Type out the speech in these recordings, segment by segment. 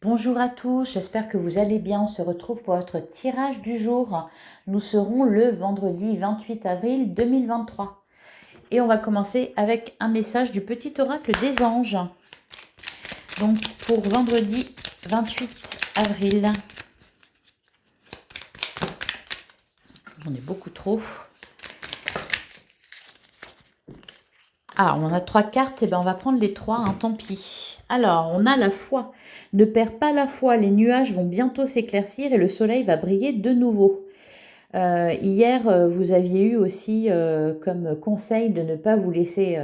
Bonjour à tous, j'espère que vous allez bien. On se retrouve pour votre tirage du jour. Nous serons le vendredi 28 avril 2023. Et on va commencer avec un message du petit oracle des anges. Donc pour vendredi 28 avril. J'en ai beaucoup trop. Ah, on en a 3 cartes, et ben on va prendre les 3, hein, tant pis. Alors, on a la foi. Ne perds pas la foi, les nuages vont bientôt s'éclaircir et le soleil va briller de nouveau. Hier, vous aviez eu aussi comme conseil de ne pas vous laisser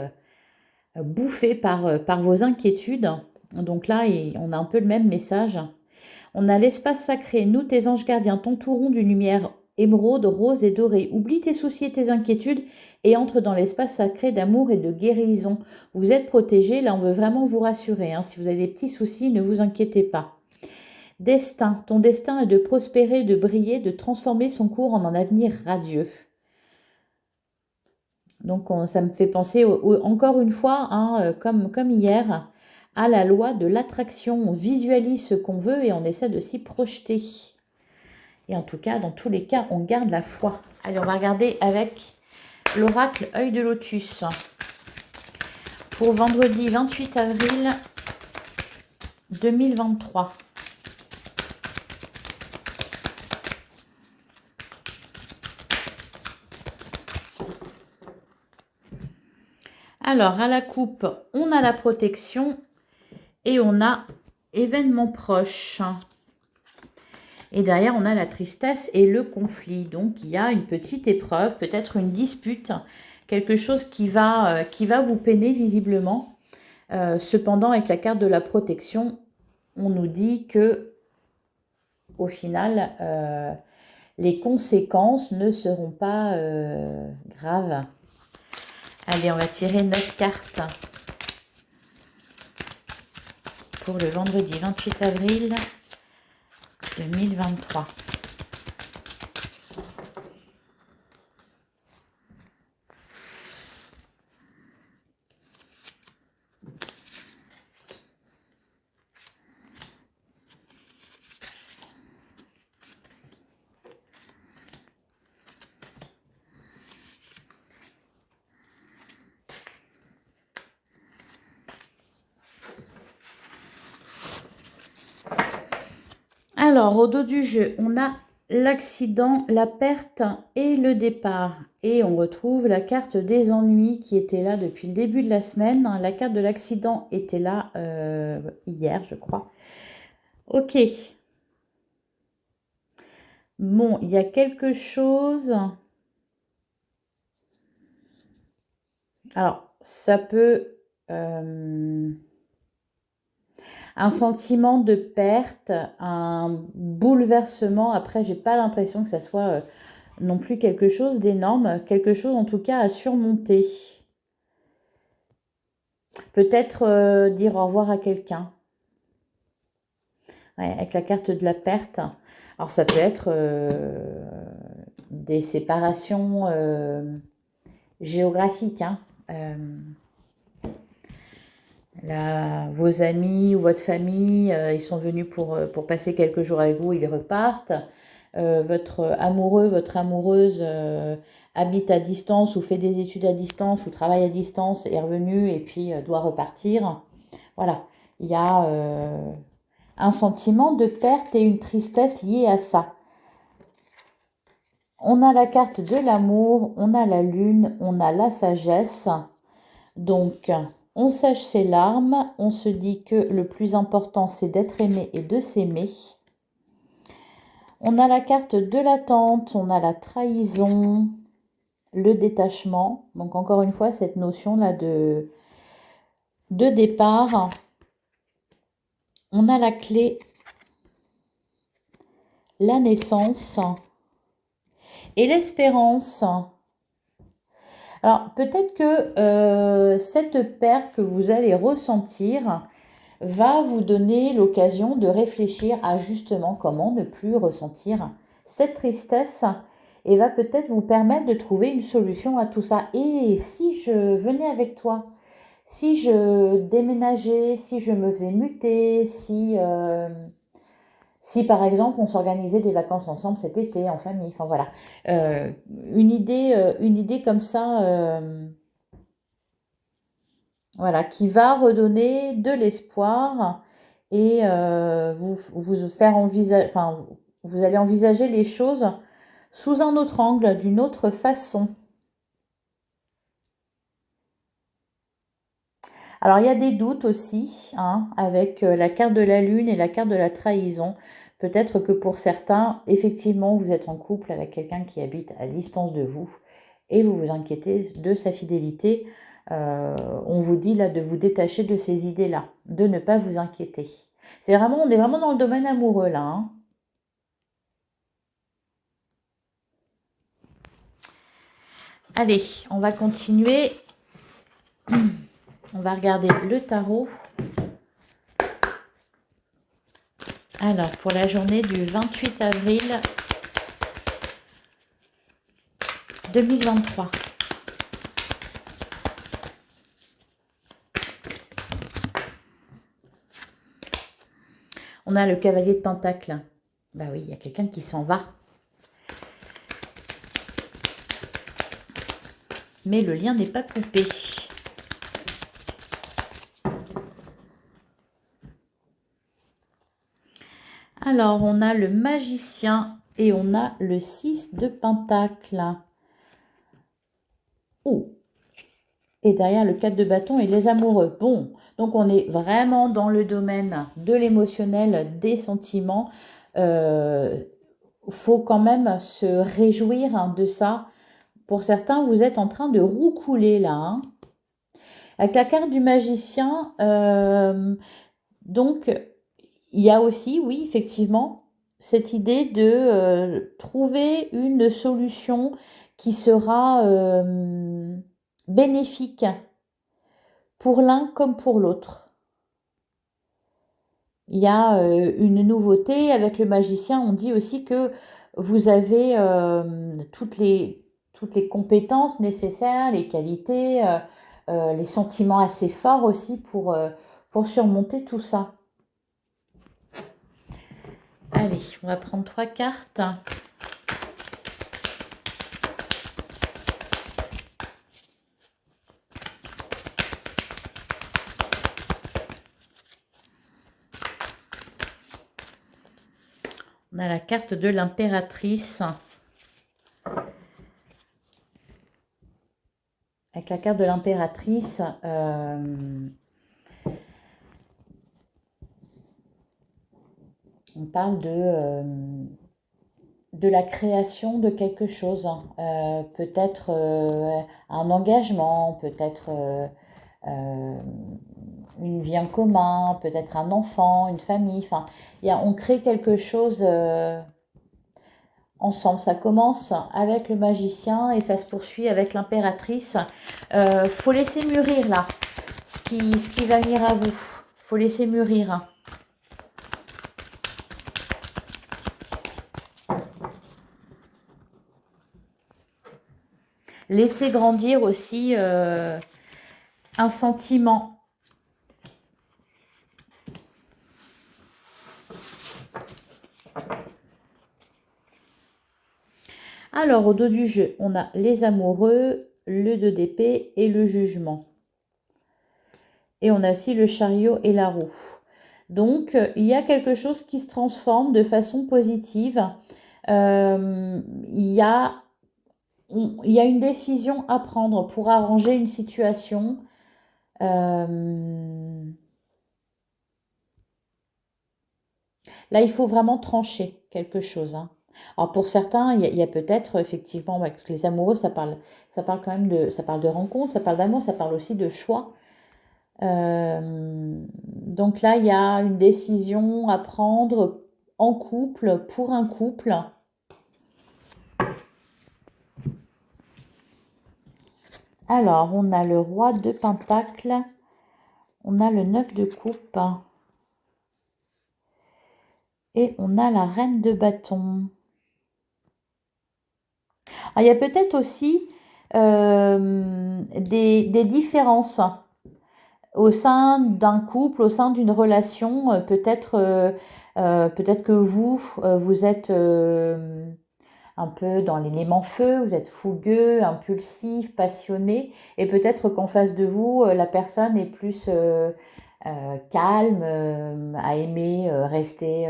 bouffer par vos inquiétudes. Donc là, on a un peu le même message. On a l'espace sacré. Nous, tes anges gardiens, t'entourons d'une lumière émeraude, rose et dorée. Oublie tes soucis et tes inquiétudes et entre dans l'espace sacré d'amour et de guérison. Vous êtes protégés. Là, on veut vraiment vous rassurer, hein. Si vous avez des petits soucis, ne vous inquiétez pas. Destin. Ton destin est de prospérer, de briller, de transformer son cours en un avenir radieux. Donc, ça me fait penser encore une fois, hein, comme hier, à la loi de l'attraction. On visualise ce qu'on veut et on essaie de s'y projeter. Et en tout cas, dans tous les cas, on garde la foi. Allez, on va regarder avec l'oracle œil de lotus. Pour vendredi 28 avril 2023. Alors, à la coupe, on a la protection et on a événement proche. Et derrière, on a la tristesse et le conflit. Donc, il y a une petite épreuve, peut-être une dispute, quelque chose qui va vous peiner visiblement. Cependant, avec la carte de la protection, on nous dit que, au final, les conséquences ne seront pas graves. Allez, on va tirer 9 cartes pour le vendredi 28 avril 2023. Alors, au dos du jeu, on a l'accident, la perte et le départ. Et on retrouve la carte des ennuis qui était là depuis le début de la semaine. La carte de l'accident était là hier, je crois. Ok. Bon, il y a quelque chose. Alors, ça peut... un sentiment de perte, un bouleversement. Après, j'ai pas l'impression que ça soit non plus quelque chose d'énorme, quelque chose en tout cas à surmonter. Peut-être dire au revoir à quelqu'un. Ouais, avec la carte de la perte. Alors ça peut être des séparations géographiques, hein. Vos amis ou votre famille, ils sont venus pour passer quelques jours avec vous, ils repartent. Votre amoureux, votre amoureuse habite à distance ou fait des études à distance ou travaille à distance, est revenu et puis doit repartir. Voilà, il y a un sentiment de perte et une tristesse liée à ça. On a la carte de l'amour, on a la lune, on a la sagesse. Donc, on sèche ses larmes, on se dit que le plus important, c'est d'être aimé et de s'aimer. On a la carte de l'attente, on a la trahison, le détachement. Donc, encore une fois, cette notion-là de départ. On a la clé, la naissance et l'espérance. Alors, peut-être que cette perte que vous allez ressentir va vous donner l'occasion de réfléchir à justement comment ne plus ressentir cette tristesse et va peut-être vous permettre de trouver une solution à tout ça. Et si je venais avec toi? Si je déménageais, si je me faisais muter, si par exemple on s'organisait des vacances ensemble cet été en famille, enfin voilà. Euh, une idée comme ça, voilà, qui va redonner de l'espoir et vous faire envisager, enfin vous allez envisager les choses sous un autre angle, d'une autre façon. Alors, il y a des doutes aussi, hein, avec la carte de la lune et la carte de la trahison. Peut-être que pour certains, effectivement, vous êtes en couple avec quelqu'un qui habite à distance de vous et vous vous inquiétez de sa fidélité. On vous dit là de vous détacher de ces idées-là, de ne pas vous inquiéter. On est vraiment dans le domaine amoureux là, hein. Allez, on va continuer. On va regarder le tarot. Alors, pour la journée du 28 avril 2023. On a le cavalier de Pentacle. Bah oui, il y a quelqu'un qui s'en va. Mais le lien n'est pas coupé. Alors, on a le magicien et on a le 6 de Pentacle. Oh. Et derrière le 4 de bâton et les amoureux. Bon, donc on est vraiment dans le domaine de l'émotionnel, des sentiments. Faut quand même se réjouir de ça. Pour certains, vous êtes en train de roucouler là, hein. Avec la carte du magicien, donc il y a aussi, oui, effectivement, cette idée de trouver une solution qui sera bénéfique pour l'un comme pour l'autre. Il y a une nouveauté avec le magicien. On dit aussi que vous avez toutes les compétences nécessaires, les qualités, les sentiments assez forts aussi pour surmonter tout ça. Allez, on va prendre 3 cartes. On a la carte de l'impératrice. Avec la carte de l'impératrice, on parle de la création de quelque chose. Peut-être un engagement, peut-être une vie en commun, peut-être un enfant, une famille. Enfin, on crée quelque chose ensemble. Ça commence avec le magicien et ça se poursuit avec l'impératrice. Faut laisser mûrir là ce qui va venir à vous. Faut laisser mûrir. Laisser grandir aussi un sentiment. Alors, au dos du jeu, on a les amoureux, le 2 d'épée et le jugement. Et on a aussi le chariot et la roue. Donc, il y a quelque chose qui se transforme de façon positive. Il y a une décision à prendre pour arranger une situation. Là, il faut vraiment trancher quelque chose, hein. Alors pour certains, il y a peut-être effectivement, ouais, les amoureux, ça parle quand même ça parle de rencontre, ça parle d'amour, ça parle aussi de choix. Donc là, il y a une décision à prendre en couple, pour un couple. Alors, on a le roi de Pentacle, on a le 9 de coupe et on a la reine de bâton. Alors, il y a peut-être aussi des différences au sein d'un couple, au sein d'une relation, peut-être que vous êtes un peu dans l'élément feu, vous êtes fougueux, impulsif, passionné, et peut-être qu'en face de vous, la personne est plus calme, a aimé rester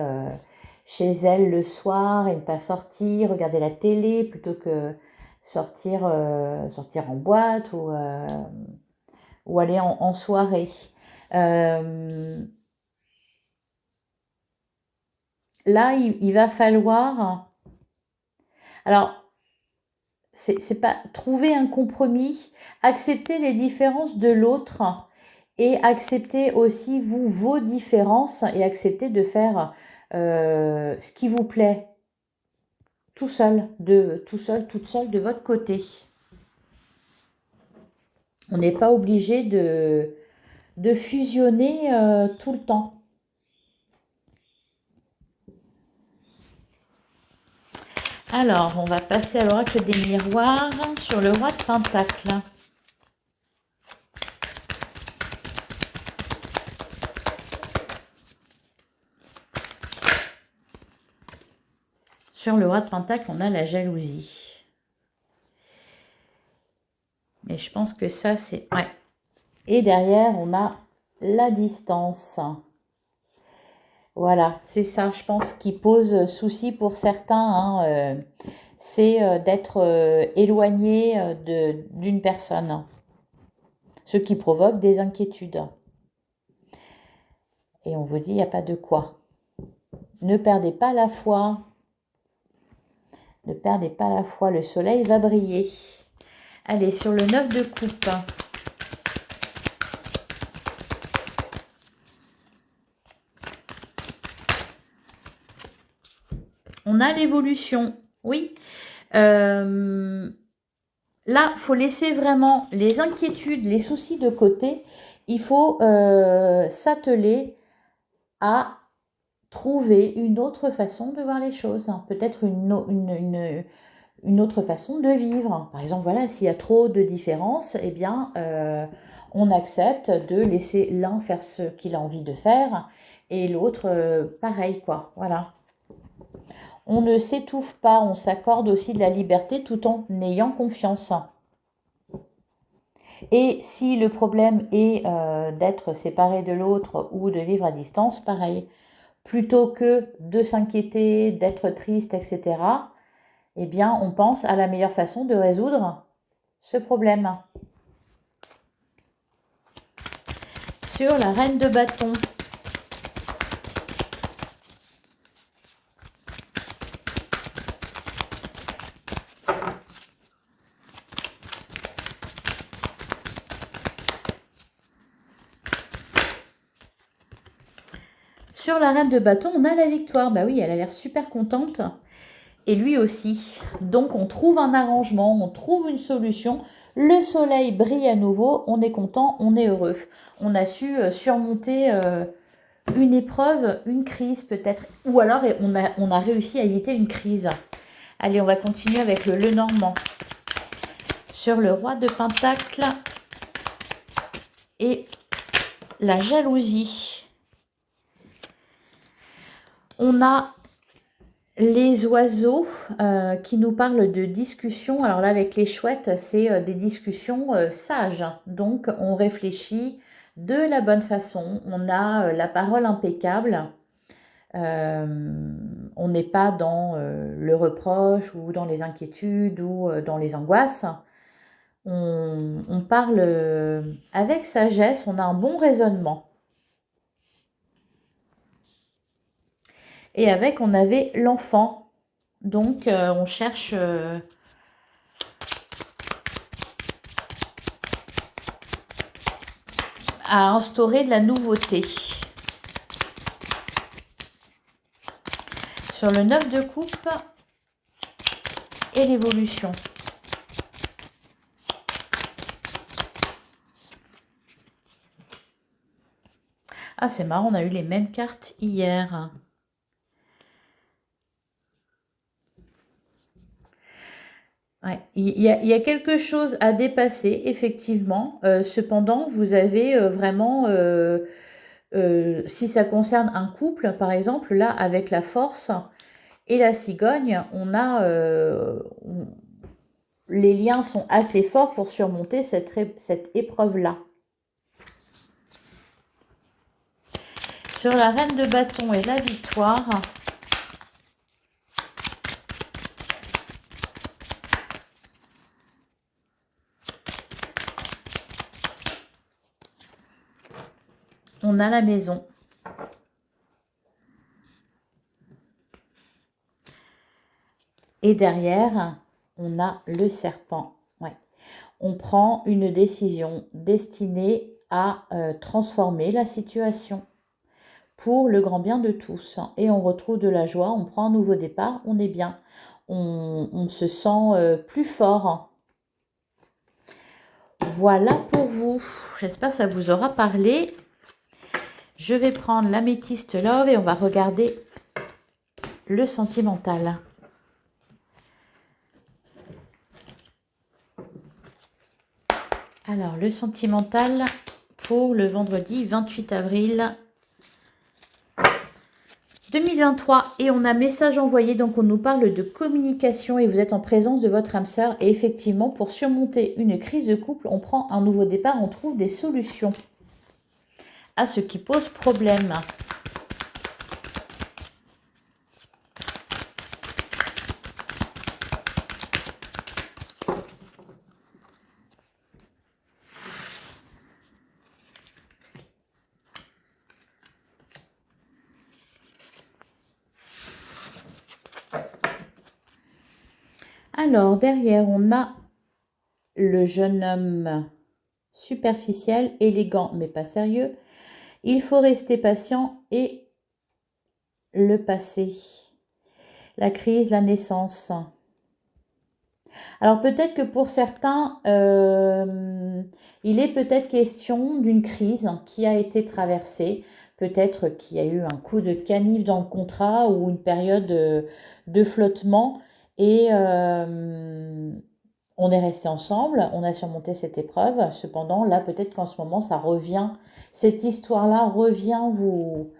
chez elle le soir et ne pas sortir, regarder la télé plutôt que sortir en boîte ou aller en soirée. Euh, Là, il va falloir... Alors, c'est pas trouver un compromis, accepter les différences de l'autre et accepter aussi vos différences et accepter de faire ce qui vous plaît toute seule de votre côté. On n'est pas obligé de fusionner tout le temps. Alors, on va passer à l'oracle des miroirs sur le roi de Pentacle. Sur le roi de Pentacle, on a la jalousie. Mais je pense que ça, c'est... Ouais. Et derrière, on a la distance. Voilà, c'est ça, je pense, qui pose souci pour certains. Hein, c'est d'être éloigné d'une personne. Ce qui provoque des inquiétudes. Et on vous dit, il n'y a pas de quoi. Ne perdez pas la foi. Ne perdez pas la foi, le soleil va briller. Allez, sur le 9 de coupe. On a l'évolution, oui. Là, il faut laisser vraiment les inquiétudes, les soucis de côté. Il faut s'atteler à trouver une autre façon de voir les choses. Peut-être une autre façon de vivre. Par exemple, voilà, s'il y a trop de différences, eh bien, on accepte de laisser l'un faire ce qu'il a envie de faire et l'autre, pareil, quoi. Voilà. On ne s'étouffe pas, on s'accorde aussi de la liberté tout en ayant confiance. Et si le problème est d'être séparé de l'autre ou de vivre à distance, pareil. Plutôt que de s'inquiéter, d'être triste, etc., eh bien, on pense à la meilleure façon de résoudre ce problème. Sur la reine de bâton. Sur la reine de bâton, on a la victoire. Bah oui, elle a l'air super contente. Et lui aussi. Donc, on trouve un arrangement, on trouve une solution. Le soleil brille à nouveau, on est content, on est heureux. On a su surmonter une épreuve, une crise peut-être. Ou alors, on a réussi à éviter une crise. Allez, on va continuer avec le Lenormand. Sur le roi de Pentacle et la jalousie. On a les oiseaux qui nous parlent de discussions. Alors là, avec les chouettes, c'est des discussions sages. Donc, on réfléchit de la bonne façon. On a la parole impeccable. On n'est pas dans le reproche ou dans les inquiétudes ou dans les angoisses. On parle avec sagesse, on a un bon raisonnement. Et avec, on avait l'enfant. Donc, on cherche à instaurer de la nouveauté. Sur le 9 de coupe et l'évolution. Ah, c'est marrant, on a eu les mêmes cartes hier. Ouais, il y a quelque chose à dépasser, effectivement. Cependant, vous avez vraiment, si ça concerne un couple, par exemple, là, avec la force et la cigogne, les liens sont assez forts pour surmonter cette épreuve-là. Sur la reine de bâton et la victoire, on a la maison. Et derrière, on a le serpent. Ouais. On prend une décision destinée à transformer la situation pour le grand bien de tous. Et on retrouve de la joie, on prend un nouveau départ, on est bien. On se sent plus fort. Voilà pour vous. J'espère que ça vous aura parlé. Je vais prendre l'améthyste love et on va regarder le sentimental. Alors, le sentimental pour le vendredi 28 avril 2023. Et on a message envoyé, donc on nous parle de communication et vous êtes en présence de votre âme sœur. Et effectivement, pour surmonter une crise de couple, on prend un nouveau départ, on trouve des solutions à ce qui pose problème. Alors, derrière, on a le jeune homme superficiel, élégant, mais pas sérieux. Il faut rester patient et le passé. La crise, la naissance. Alors, peut-être que pour certains, il est peut-être question d'une crise qui a été traversée. Peut-être qu'il y a eu un coup de canif dans le contrat ou une période de flottement. Et on est resté ensemble, on a surmonté cette épreuve. Cependant, là, peut-être qu'en ce moment, ça revient, cette histoire-là revient vous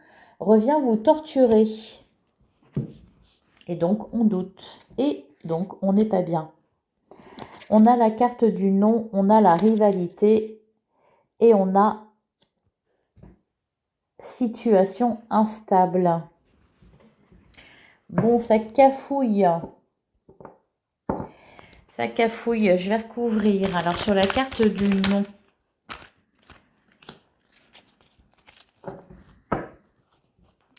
torturer. Et donc, on doute. Et donc, on n'est pas bien. On a la carte du non, on a la rivalité et on a situation instable. Bon, ça cafouille. Ça cafouille, je vais recouvrir. Alors, sur la carte du non,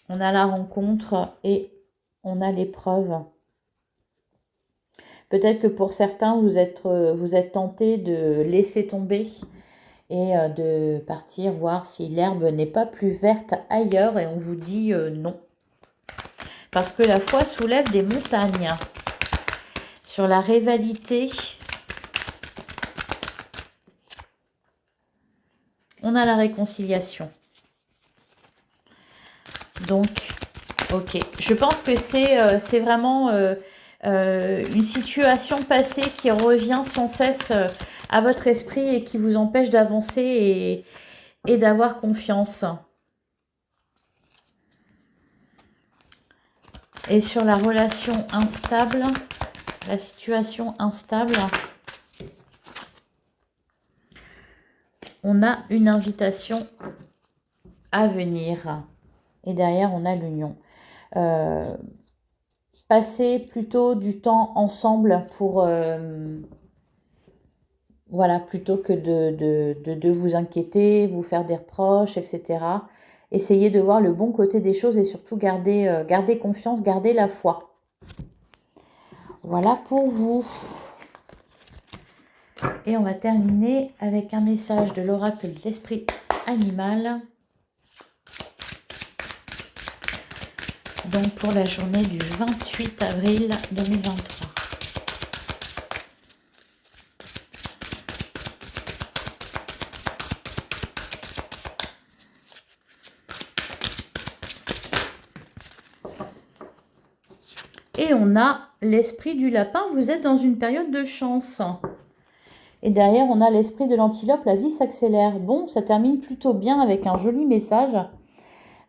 on a la rencontre et on a l'épreuve. Peut-être que pour certains, vous êtes tenté de laisser tomber et de partir voir si l'herbe n'est pas plus verte ailleurs et on vous dit non. Parce que la foi soulève des montagnes. Sur la rivalité, on a la réconciliation. Donc, ok. Je pense que c'est vraiment une situation passée qui revient sans cesse à votre esprit et qui vous empêche d'avancer et d'avoir confiance. Et sur la relation instable, la situation instable, on a une invitation à venir. Et derrière, on a l'union. Passez plutôt du temps ensemble pour... voilà, plutôt que de vous inquiéter, vous faire des reproches, etc. Essayez de voir le bon côté des choses et surtout garder confiance, garder la foi. Voilà pour vous. Et on va terminer avec un message de l'oracle de l'esprit animal. Donc pour la journée du 28 avril 2023. Et on a l'esprit du lapin, vous êtes dans une période de chance. Et derrière, on a l'esprit de l'antilope, la vie s'accélère. Bon, ça termine plutôt bien avec un joli message.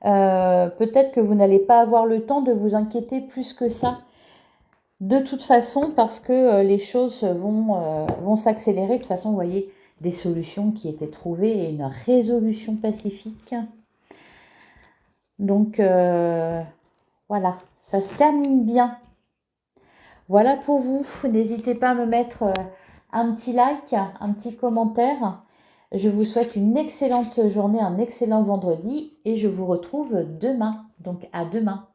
Peut-être que vous n'allez pas avoir le temps de vous inquiéter plus que ça. De toute façon, parce que les choses vont s'accélérer. De toute façon, vous voyez des solutions qui étaient trouvées et une résolution pacifique. Donc, voilà, ça se termine bien. Voilà pour vous. N'hésitez pas à me mettre un petit like, un petit commentaire. Je vous souhaite une excellente journée, un excellent vendredi et je vous retrouve demain. Donc, à demain.